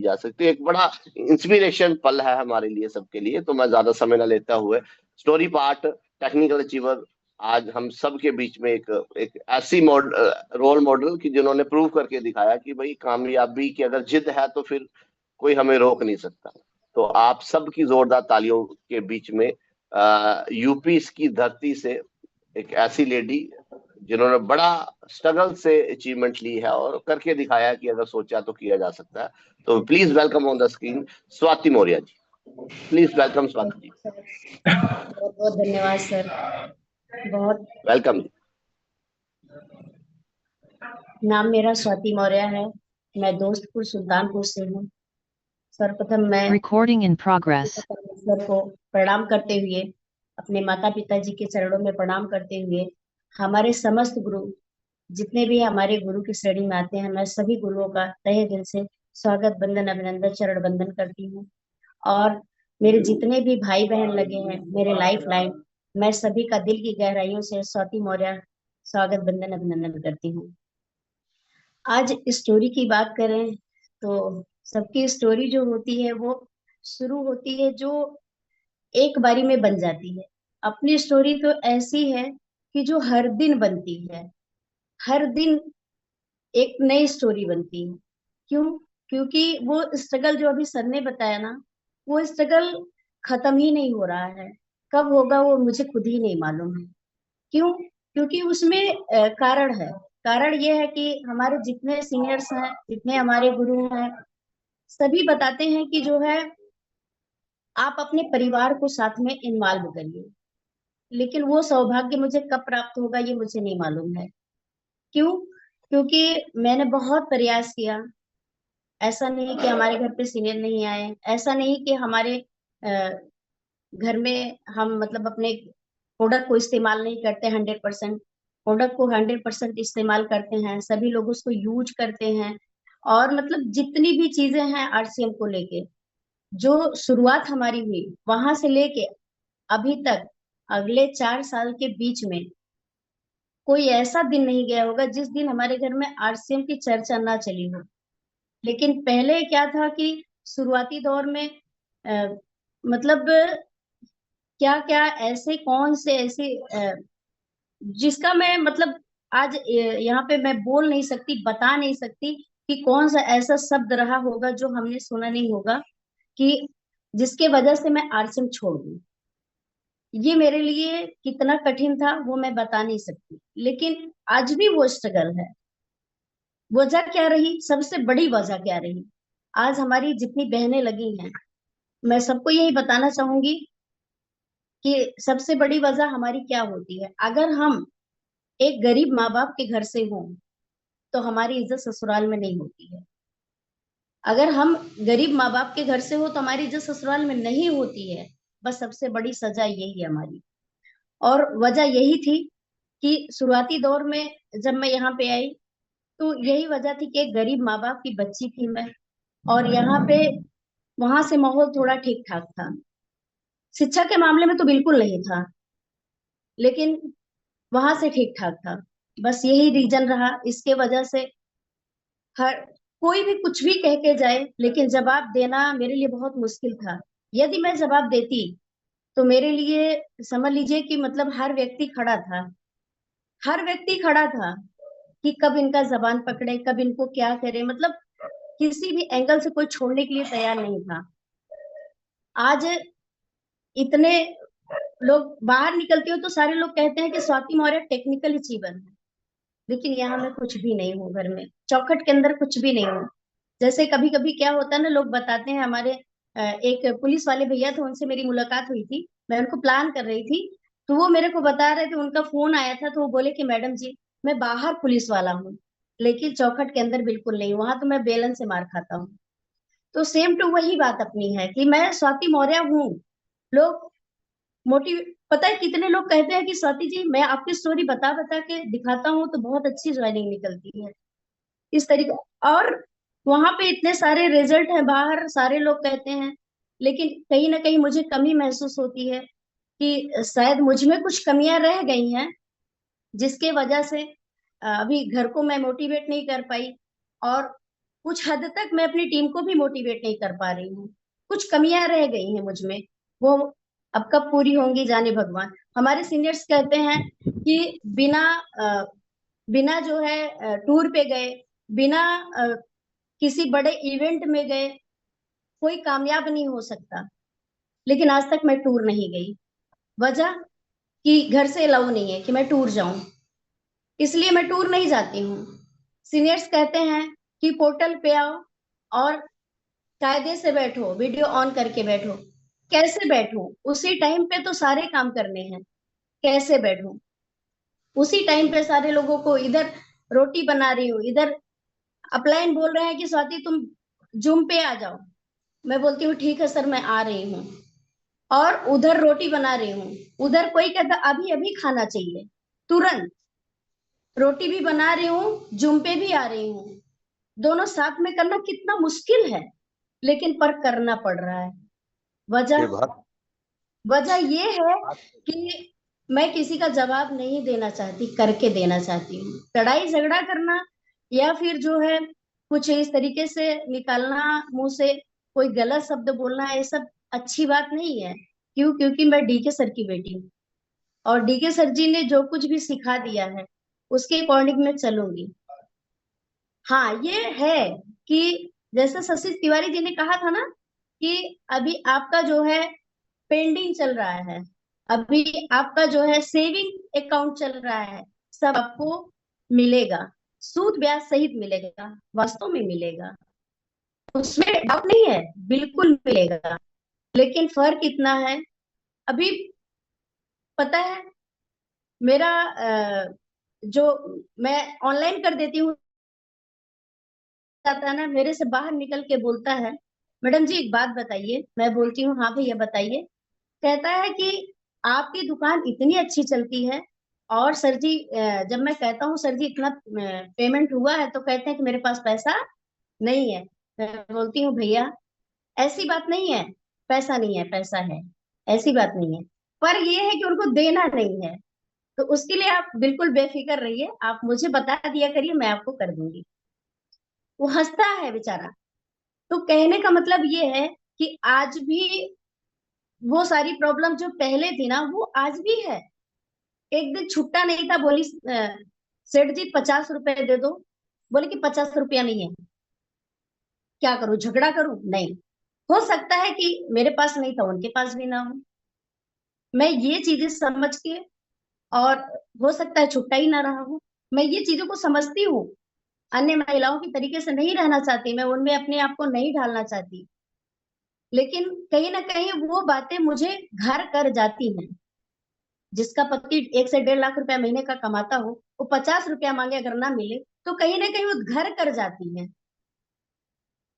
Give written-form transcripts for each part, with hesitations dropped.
जा सकती है। एक बड़ा इंस्पिरेशन पल है हमारे लिए, सबके लिए। तो मैं ज्यादा समय न लेता हुए स्टोरी पार्ट, टेक्निकल अचीवर, आज हम सब के बीच में एक एक ऐसी रोल मॉडल की जिन्होंने प्रूव करके दिखाया कि भाई कामयाबी की अगर जिद है तो फिर कोई हमें रोक नहीं सकता। तो आप सबकी जोरदार तालियों के बीच में यूपी की धरती से एक ऐसी लेडी जिन्होंने बड़ा स्ट्रगल से अचीवमेंट ली है और करके दिखाया कि अगर सोचा तो किया जा सकता है। तो please welcome on the screen Swati Maurya ji. Please welcome Swati ji. बहुत बहुत धन्यवाद सर। बहुत। वेलकम। नाम मेरा स्वाति मौर्य है। मैं दोस्तपुर सुल्तानपुर से हूँ। सर्वप्रथम मैं Recording in progress. परमेश्वर को प्रणाम करते हुए, अपने माता पिता जी के चरणों में प्रणाम करते हुए, हमारे समस्त गुरु जितने भी हमारे गुरु की श्रेणी में आते हैं, मैं सभी गुरुओं का तहे दिल से स्वागत, वंदन, अभिनंदन, चरण वंदन करती हूँ। और मेरे जितने भी भाई बहन लगे हैं, मेरे लाइफ लाइन, मैं सभी का दिल की गहराइयों से स्वाति मौर्य स्वागत, वंदन, अभिनंदन करती हूँ। आज स्टोरी की बात करें तो सबकी स्टोरी जो होती है वो शुरू होती है, जो एक बारी में बन जाती है। अपनी स्टोरी तो ऐसी है कि जो हर दिन बनती है, हर दिन एक नई स्टोरी बनती है। क्यों? क्योंकि वो स्ट्रगल जो अभी सर ने बताया ना, वो स्ट्रगल खत्म ही नहीं हो रहा है। कब होगा वो मुझे खुद ही नहीं मालूम है। क्यों? क्योंकि उसमें कारण है। कारण ये है कि हमारे जितने सीनियर्स हैं, जितने हमारे गुरु हैं, सभी बताते हैं कि जो है आप अपने परिवार को साथ में इन्वॉल्व करिए। लेकिन वो सौभाग्य मुझे कब प्राप्त होगा ये मुझे नहीं मालूम है। क्यों? क्योंकि मैंने बहुत प्रयास किया। ऐसा नहीं कि हमारे घर पे सीनियर नहीं आए, ऐसा नहीं कि हमारे घर में हम मतलब अपने प्रोडक्ट को इस्तेमाल नहीं करते 100%। प्रोडक्ट को 100% इस्तेमाल करते हैं, सभी लोग उसको यूज करते हैं। और मतलब जितनी भी चीजें हैं आरसीएम को लेके, जो शुरुआत हमारी हुई वहां से लेके अभी तक, अगले 4 साल के बीच में कोई ऐसा दिन नहीं गया होगा जिस दिन हमारे घर में आरसीएम की चर्चा ना चली हो। लेकिन पहले क्या था कि शुरुआती दौर में मतलब क्या क्या ऐसे कौन से ऐसे जिसका मैं मतलब आज यहाँ पे मैं बोल नहीं सकती, बता नहीं सकती कि कौन सा ऐसा शब्द रहा होगा जो हमने सुना नहीं होगा, कि जिसके वजह से मैं आरसीएम छोड़ दूं। ये मेरे लिए कितना कठिन था वो मैं बता नहीं सकती, लेकिन आज भी वो स्ट्रगल है। वजह क्या रही? सबसे बड़ी वजह क्या रही? आज हमारी जितनी बहनें लगी हैं, मैं सबको यही बताना चाहूंगी कि सबसे बड़ी वजह हमारी क्या होती है। अगर हम एक गरीब माँ बाप के घर से हों तो हमारी इज्जत ससुराल में नहीं होती है। अगर हम गरीब माँ बाप के घर से हो तो हमारी इज्जत ससुराल में नहीं होती है। बस सबसे बड़ी सजा यही है हमारी। और वजह यही थी कि शुरुआती दौर में जब मैं यहाँ पे आई तो यही वजह थी कि एक गरीब माँ बाप की बच्ची थी मैं। और यहाँ पे वहां से माहौल थोड़ा ठीक ठाक था, शिक्षा के मामले में तो बिल्कुल नहीं था, लेकिन वहां से ठीक ठाक था। बस यही रीजन रहा, इसके वजह से हर कोई भी कुछ भी कह के जाए, लेकिन जवाब देना मेरे लिए बहुत मुश्किल था। यदि मैं जवाब देती तो मेरे लिए समझ लीजिए कि मतलब हर व्यक्ति खड़ा था, हर व्यक्ति खड़ा था कि कब इनका जबान पकड़े, कब इनको क्या करे। मतलब किसी भी एंगल से कोई छोड़ने के लिए तैयार नहीं था। आज इतने लोग बाहर निकलते हो तो सारे लोग कहते हैं कि स्वाति मौर्य टेक्निकल अचीवर है, लेकिन यहाँ मैं कुछ भी नहीं हूँ। घर में चौखट के अंदर कुछ भी नहीं हूँ। जैसे कभी कभी क्या होता है ना, लोग बताते हैं, हमारे एक पुलिस वाले भैया थे, उनसे मेरी मुलाकात हुई थी, मैं उनको प्लान कर रही थी। तो वो मेरे को बता रहे थे, उनका फोन आया था तो वो बोले कि मैडम जी मैं बाहर पुलिस वाला हूँ, लेकिन चौखट के अंदर बिल्कुल नहीं, वहां तो मैं बेलन से मार खाता हूँ। तो सेम टू वही बात अपनी है कि मैं स्वाति मौर्य हूँ। लोग मोटिव पता है कितने लोग कहते हैं कि स्वाति जी मैं आपकी स्टोरी बता बता के दिखाता हूँ तो बहुत अच्छी ज्वाइनिंग निकलती है, इस तरीके। और वहां पे इतने सारे रिजल्ट हैं बाहर, सारे लोग कहते हैं, लेकिन कहीं ना कहीं मुझे कमी महसूस होती है कि शायद मुझ में कुछ कमियां रह गई हैं, जिसके वजह से अभी घर को मैं मोटिवेट नहीं कर पाई। और कुछ हद तक मैं अपनी टीम को भी मोटिवेट नहीं कर पा रही हूँ। कुछ कमियां रह गई हैं मुझ में, वो अब कब पूरी होंगी जाने भगवान। हमारे सीनियर्स कहते हैं कि बिना जो है टूर पे गए, बिना किसी बड़े इवेंट में गए कोई कामयाब नहीं हो सकता। लेकिन आज तक मैं टूर नहीं गई। वजह कि घर से अलाउ नहीं है कि मैं टूर जाऊं, इसलिए मैं टूर नहीं जाती हूँ। सीनियर्स कहते हैं कि पोर्टल पे आओ और कायदे से बैठो, वीडियो ऑन करके बैठो। कैसे बैठूं? उसी टाइम पे तो सारे काम करने हैं, कैसे बैठूं? उसी टाइम पे सारे लोगों को, इधर रोटी बना रही हूँ, इधर अपलाइन बोल रहे हैं कि स्वाति तुम जूम पे आ जाओ। मैं बोलती हूँ ठीक है सर मैं आ रही हूँ, और उधर रोटी बना रही हूँ, उधर कोई कहता अभी अभी खाना चाहिए, तुरंत। रोटी भी बना रही हूँ, जूम पे भी आ रही हूँ। दोनों साथ में करना कितना मुश्किल है, लेकिन पर करना पड़ रहा है। ये वजह बात वजह ये है कि मैं किसी का जवाब नहीं देना चाहती, करके देना चाहती हूँ। लड़ाई झगड़ा करना या फिर जो है कुछ इस तरीके से निकालना मुंह से, कोई गलत शब्द बोलना, ये सब अच्छी बात नहीं है। क्यों? क्योंकि मैं डीके सर की बेटी हूँ, और डीके सर जी ने जो कुछ भी सिखा दिया है उसके अकॉर्डिंग मैं चलूंगी। हाँ ये है कि जैसे शशि तिवारी जी ने कहा था ना कि अभी आपका जो है पेंडिंग चल रहा है, अभी आपका जो है सेविंग अकाउंट चल रहा है, सब आपको मिलेगा, सूद ब्याज सहित मिलेगा, वास्तव में मिलेगा, उसमें डाउट नहीं है, बिल्कुल मिलेगा। लेकिन फर्क इतना है, अभी पता है मेरा जो मैं ऑनलाइन कर देती हूँ, जाता है ना, मेरे से बाहर निकल के बोलता है मैडम जी एक बात बताइए। मैं बोलती हूँ हाँ भैया बताइए। कहता है कि आपकी दुकान इतनी अच्छी चलती है, और सर जी जब मैं कहता हूँ सर जी इतना पेमेंट हुआ है, तो कहते हैं कि मेरे पास पैसा नहीं है। मैं बोलती हूँ भैया ऐसी बात नहीं है, पैसा नहीं है, पैसा है, ऐसी बात नहीं है, पर ये है कि उनको देना नहीं है। तो उसके लिए आप बिल्कुल बेफिक्र रहिए, आप मुझे बता दिया करिए, मैं आपको कर दूंगी। वो हंसता है बेचारा। तो कहने का मतलब ये है कि आज भी वो सारी प्रॉब्लम जो पहले थी ना वो आज भी है। एक दिन छुट्टा नहीं था, बोली सेठ जी 50 रुपए दे दो। बोले कि 50 रुपया नहीं है। क्या करूं, झगड़ा करूं? नहीं। हो सकता है कि मेरे पास नहीं था, उनके पास भी ना हो। मैं ये चीजें समझ के, और हो सकता है छुट्टा ही ना रहा हो, मैं ये चीजों को समझती हूँ। अन्य महिलाओं की तरीके से नहीं रहना चाहती, मैं उनमें अपने आप को नहीं ढालना चाहती, लेकिन कहीं ना कहीं वो बातें मुझे घर कर जाती हैं। जिसका पति 1 से 1.5 लाख रुपया महीने का कमाता हो, वो 50 रुपया मांगे अगर ना मिले, तो कहीं ना कहीं वो घर कर जाती है।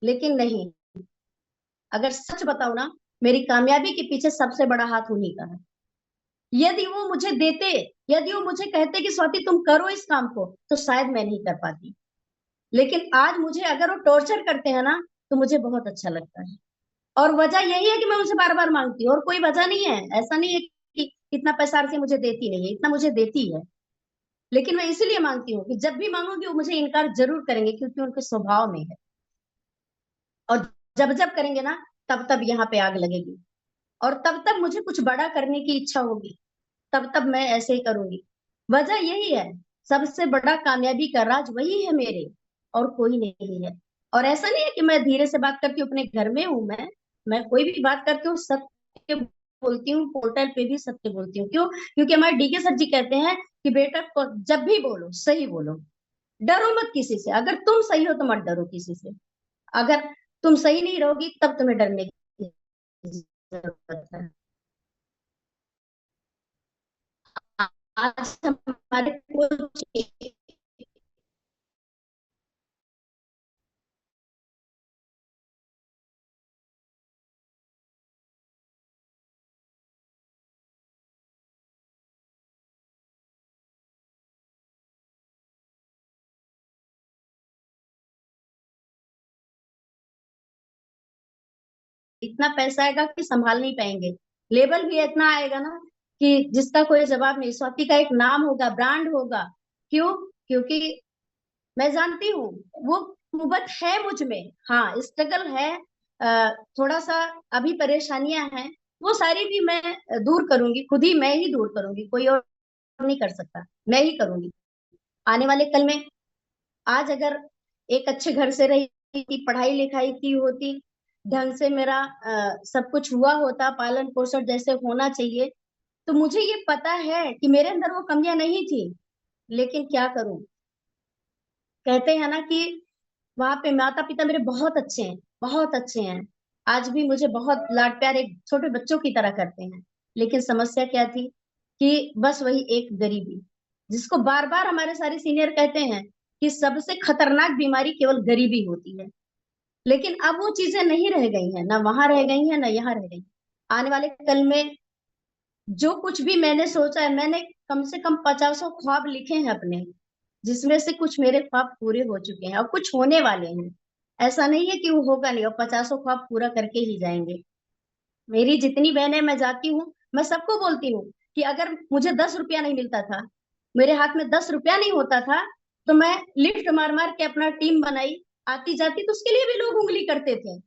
लेकिन नहीं, अगर सच बताओ ना, मेरी कामयाबी के पीछे सबसे बड़ा हाथ उन्हीं का है। यदि वो मुझे देते, यदि वो मुझे कहते कि स्वाति तुम करो इस काम को, तो शायद मैं नहीं कर पाती। लेकिन आज मुझे अगर वो टॉर्चर करते हैं ना, तो मुझे बहुत अच्छा लगता है। और वजह यही है कि मैं उनसे बार बार मांगती हूँ, और कोई वजह नहीं है। ऐसा नहीं है कि इतना पैसा आरती मुझे देती नहीं है, इतना मुझे देती है। लेकिन मैं इसीलिए मांगती हूँ कि जब भी मांगूंगी वो मुझे इनकार जरूर करेंगे, क्योंकि उनके स्वभाव में है। और जब जब करेंगे ना, तब तब यहाँ पे आग लगेगी, और तब तब मुझे कुछ बड़ा करने की इच्छा होगी, तब तब मैं ऐसे ही करूंगी। वजह यही है, सबसे बड़ा कामयाबी का राज वही है मेरे, और कोई नहीं है। और ऐसा नहीं है कि मैं धीरे से बात करती हूँ, अपने घर में हूँ मैं कोई भी बात करती हूँ सत्य बोलती हूँ, पोर्टल पे भी सत्य बोलती हूँ। क्यों? क्योंकि हमारे डीके सर जी कहते हैं कि बेटा जब भी बोलो सही बोलो, डरो मत किसी से। अगर तुम सही हो तो मत डरो किसी से, अगर तुम सही नहीं रहोगी तब तुम्हें डरने की जरूरत है। आज हमारे कुछ इतना पैसा आएगा कि संभाल नहीं पाएंगे। लेवल भी इतना आएगा ना कि जिसका कोई जवाब नहीं। स्वाति का एक नाम होगा, ब्रांड होगा। क्यों? क्योंकि मैं जानती हूँ वो कुवत है मुझ में, हाँ स्ट्रगल है, थोड़ा सा अभी परेशानियां हैं, वो सारी भी मैं दूर करूंगी, खुद ही मैं ही दूर करूंगी, कोई और नहीं कर सकता, मैं ही करूंगी। आने वाले कल में, आज अगर एक अच्छे घर से रही थी, पढ़ाई लिखाई की होती, ढंग से मेरा सब कुछ हुआ होता, पालन पोषण जैसे होना चाहिए, तो मुझे ये पता है कि मेरे अंदर वो कमियां नहीं थी। लेकिन क्या करूं, कहते हैं ना कि वहां पे माता पिता मेरे बहुत अच्छे हैं, बहुत अच्छे हैं, आज भी मुझे बहुत लाड प्यार एक छोटे बच्चों की तरह करते हैं। लेकिन समस्या क्या थी कि बस वही एक गरीबी, जिसको बार बार हमारे सारे सीनियर कहते हैं कि सबसे खतरनाक बीमारी केवल गरीबी होती है। लेकिन अब वो चीजें नहीं रह गई हैं, ना वहां रह गई हैं, ना यहाँ रह गई। आने वाले कल में जो कुछ भी मैंने सोचा है, मैंने कम से कम 50 ख्वाब लिखे हैं अपने, जिसमें से कुछ मेरे ख्वाब पूरे हो चुके हैं और कुछ होने वाले हैं। ऐसा नहीं है कि वो होगा नहीं, और 50 ख्वाब पूरा करके ही जाएंगे। मेरी जितनी बहनें, मैं जाती हूँ, मैं सबको बोलती हूँ कि अगर मुझे 10 रुपया नहीं मिलता था, मेरे हाथ में 10 रुपया नहीं होता था, तो मैं लिफ्ट मार मार के अपना टीम बनाई, आती जाती, तो उसके लिए भी लोग उंगली करते थे।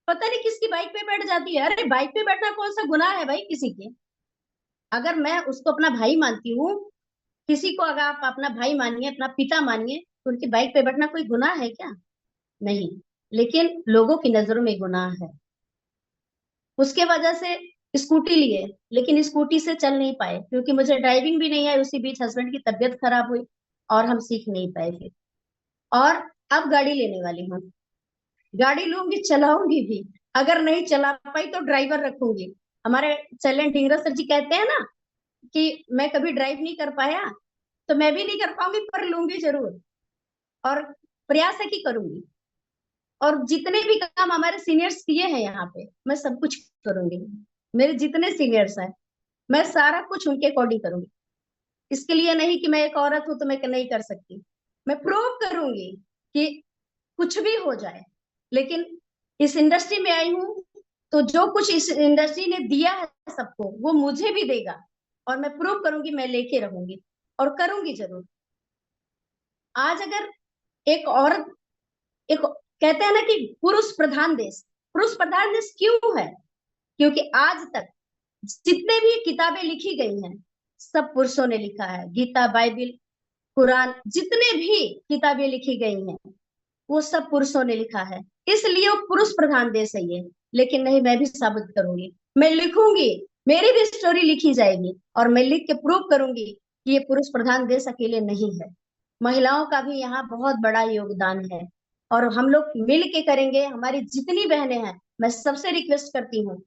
पता नहीं किसकी बाइक पे बैठ जाती है, अरे बाइक पे बैठना कौन सा गुनाह है भाई किसी के? अगर मैं उसको अपना भाई मानती हूँ, किसी को अगर आप अपना भाई मानिए, अपना पिता मानिए, तो उनकी बाइक पे बैठना कोई गुनाह है क्या? नहीं। लेकिन लोगों की नजरों में गुनाह है। उसके वजह से स्कूटी लिए, लेकिन स्कूटी से चल नहीं पाए, क्योंकि मुझे ड्राइविंग भी नहीं है। उसी बीच हस्बैंड की तबीयत खराब हुई और हम सीख नहीं पाए फिर। और अब गाड़ी लेने वाली हूँ, गाड़ी लूंगी, चलाऊंगी भी। अगर नहीं चला पाई तो ड्राइवर रखूंगी। हमारे चैलेंज ढींगरा सर जी कहते हैं ना कि मैं कभी ड्राइव नहीं कर पाया, तो मैं भी नहीं कर पाऊंगी, पर लूंगी जरूर। और प्रयास है कि करूंगी। और जितने भी काम हमारे सीनियर्स किए हैं यहाँ पे, मैं सब कुछ करूंगी। मेरे जितने सीनियर्स हैं, मैं सारा कुछ उनके अकॉर्डिंग करूंगी। इसके लिए नहीं कि मैं एक औरत हूं तो मैं नहीं कर सकती, मैं प्रूव करूंगी कि कुछ भी हो जाए। लेकिन इस इंडस्ट्री में आई हूँ, तो जो कुछ इस इंडस्ट्री ने दिया है सबको, वो मुझे भी देगा। और मैं प्रूव करूंगी, मैं लेके रहूंगी और करूंगी जरूर। आज अगर एक औरत, एक कहते हैं ना कि पुरुष प्रधान देश, पुरुष प्रधान देश क्यों है? क्योंकि आज तक जितने भी किताबें लिखी गई हैं, सब पुरुषों ने लिखा है। गीता, बाइबिल, कुरान, जितने भी किताबें लिखी गई हैं, वो सब पुरुषों ने लिखा है। इसलिए वो पुरुष प्रधान देश है ये। लेकिन नहीं, मैं भी साबित करूंगी, मैं लिखूंगी, मेरी भी स्टोरी लिखी जाएगी, और मैं लिख के प्रूव करूंगी कि ये पुरुष प्रधान देश अकेले नहीं है। महिलाओं का भी यहाँ बहुत बड़ा योगदान है, और हम लोग मिल के करेंगे। हमारी जितनी बहनें हैं, मैं सबसे रिक्वेस्ट करती हूँ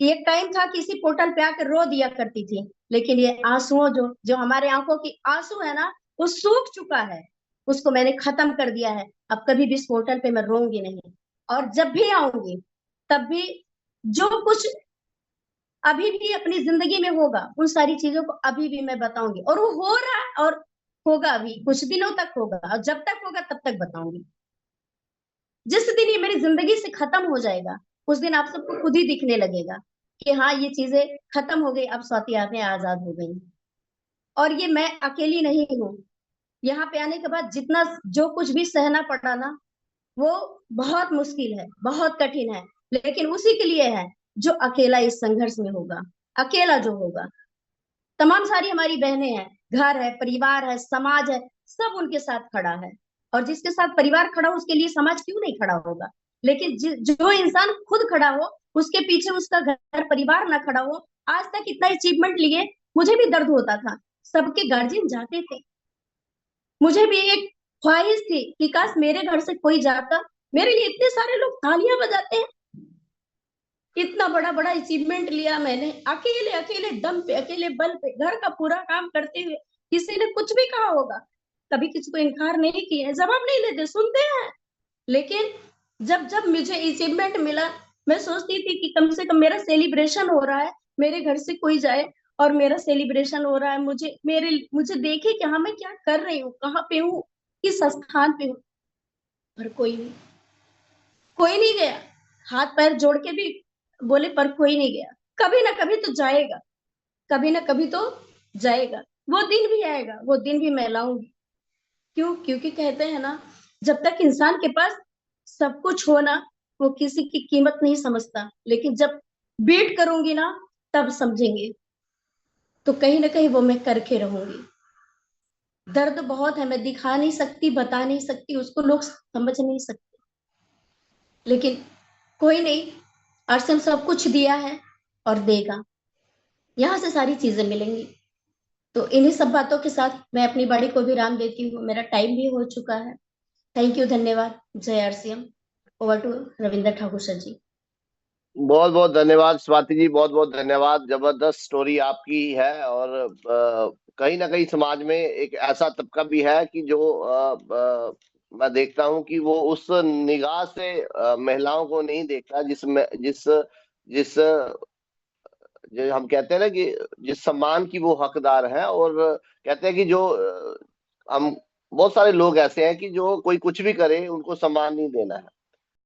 कि एक टाइम था कि इसी पोर्टल पे आकर रो दिया करती थी, लेकिन ये आंसुओं, जो जो हमारे आंखों की आंसू है ना, वो सूख चुका है, उसको मैंने खत्म कर दिया है। अब कभी भी इस पोर्टल पे मैं रोऊंगी नहीं। और जब भी आऊंगी, तब भी जो कुछ अभी भी अपनी जिंदगी में होगा, उन सारी चीजों को अभी भी मैं बताऊंगी, और वो हो रहा है और होगा भी, कुछ दिनों तक होगा, और जब तक होगा तब तक बताऊंगी। जिस दिन ये मेरी जिंदगी से खत्म हो जाएगा, उस दिन आप सबको खुद ही दिखने लगेगा कि हाँ, ये चीजें खत्म हो गई, अब स्वाति आंखें आजाद हो गई। और ये मैं अकेली नहीं हूँ। यहाँ पे आने के बाद जितना जो कुछ भी सहना पड़ा ना, वो बहुत मुश्किल है, बहुत कठिन है, लेकिन उसी के लिए है जो अकेला इस संघर्ष में होगा। अकेला जो होगा, तमाम सारी हमारी बहनें हैं, घर है, परिवार है, समाज है, सब उनके साथ खड़ा है। और जिसके साथ परिवार खड़ा हो, उसके लिए समाज क्यों नहीं खड़ा होगा? लेकिन जो इंसान खुद खड़ा हो, उसके पीछे उसका घर परिवार ना खड़ा हो। आज तक इतना अचीवमेंट लिए मुझे भी दर्द होता था, सबके गार्जियन जाते थे, मुझे भी एक ख्वाहिश थी कि काश मेरे घर से कोई जाता। मेरे लिए इतने सारे लोग तालियां बजाते हैं। इतना बड़ा बड़ा अचीवमेंट लिया मैंने, अकेले अकेले दम पे, अकेले बल पे, घर का पूरा काम करते हुए। किसी ने कुछ भी कहा होगा, कभी किसी को इनकार नहीं किया, जवाब नहीं लेते, सुनते हैं। लेकिन जब जब मुझे अचीवमेंट मिला, मैं सोचती थी कि कम से कम मेरा सेलिब्रेशन हो रहा है, मेरे घर से कोई जाए और मेरा सेलिब्रेशन हो रहा है, मुझे देखे कि हाँ, मैं क्या कर रही हूँ, कहाँ पे हूँ, किस स्थान पे हूँ। पर कोई नहीं गया। हाथ पैर जोड़ के भी बोले, पर कोई नहीं गया। कभी ना कभी तो जाएगा, कभी ना कभी तो जाएगा। वो दिन भी आएगा, वो दिन भी मैं लाऊंगी। क्यों? क्योंकि कहते हैं ना, जब तक इंसान के पास सब कुछ हो ना, वो किसी की कीमत नहीं समझता, लेकिन जब बीट करूंगी ना, तब समझेंगे। तो कहीं ना कहीं वो मैं करके रहूंगी। दर्द बहुत है, मैं दिखा नहीं सकती, बता नहीं सकती, उसको लोग समझ नहीं सकते, लेकिन कोई नहीं, अर्श ने सब कुछ दिया है और देगा। यहाँ से सारी चीजें मिलेंगी। तो इन्हीं सब बातों के साथ मैं अपनी बाड़ी को विराम देती हूँ, मेरा टाइम भी हो चुका है। थैंक यू, धन्यवाद। जय RCM. Over to Ravindra Thakur sir ji. बहुत बहुत धन्यवाद स्वाति जी, बहुत बहुत धन्यवाद। जबरदस्त स्टोरी आपकी है। और कहीं ना कहीं समाज में एक ऐसा तबका भी है कि जो मैं देखता हूँ कि वो उस निगाह से महिलाओं को नहीं देखता जिसमें जिस जिस जो हम कहते हैं ना कि जिस सम्मान की वो हकदार है। और कहते हैं कि जो हम बहुत सारे लोग ऐसे हैं कि जो कोई कुछ भी करे उनको सम्मान नहीं देना है।